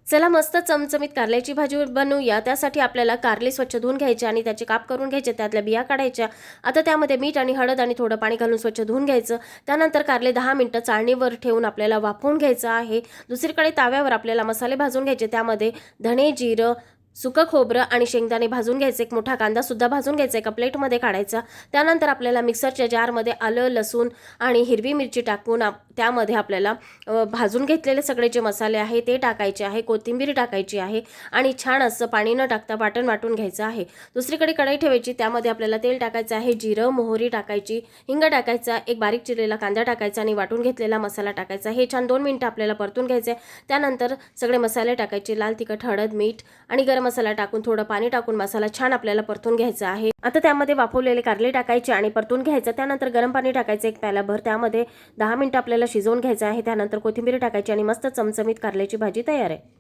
चला मस्त चमचमीत कारल्याची भाजी बनवूया। त्यासाठी आपल्याला कारले स्वच्छ धुवून घ्यायचे आणि त्याचे काप करून घ्यायचे, त्यातल्या बिया काढायच्या। आता त्यामध्ये मीठ आणि हळद आणि थोडं पाणी घालून स्वच्छ धुवून घ्यायचं। त्यानंतर कारले 10 मिनिटं चाळणीवर ठेवून आपल्याला वाफवून घ्यायचं आहे। दुसरीकडे ताव्यावर आपल्याला मसाले भाजून घ्यायचे, त्यामध्ये धणे, जिरं, सुकं खोबरं आणि शेंगदाणे भाजून घ्यायचे। एक मोठा कांदा सुद्धा भाजून घ्यायचा, एका प्लेटमध्ये काढायचा। त्यानंतर आपल्याला मिक्सरच्या जारमध्ये आलं, लसूण आणि हिरवी मिरची टाकून त्यामध्ये आपल्याला भाजून घेतलेले सगळे जे मसाले आहे ते टाकायचे आहे, कोथिंबीर टाकायची आहे आणि छान असं पाणी न टाकता वाटून घ्यायचं आहे। दुसरीकडे कढई ठेवायची, त्यामध्ये आपल्याला तेल टाकायचं आहे, जिरं, मोहरी टाकायची, हिंग टाकायचा, एक बारीक चिरलेला कांदा टाकायचा आणि वाटून घेतलेला मसाला टाकायचा। हे छान 2 मिनिटं आपल्याला परतून घ्यायचे। त्यानंतर सगळे मसाले टाकायचे, लाल तिखट, हळद, मीठ आणि गरम मसाला टाकून थोडं पाणी टाकून मसाला छान आपल्याला परतून घ्यायचा आहे। आता त्यामध्ये वाफवलेले कारले टाकायचे आणि परतून घ्यायचं। त्यानंतर गरम पाणी टाकायचं 1 प्यालाभर, त्यामध्ये 10 मिनिटं आपल्याला शिजवून घ्यायचं आहे। त्यानंतर कोथिंबीर टाकायची आणि मस्त चमचमीत कारल्याची भाजी तयार आहे।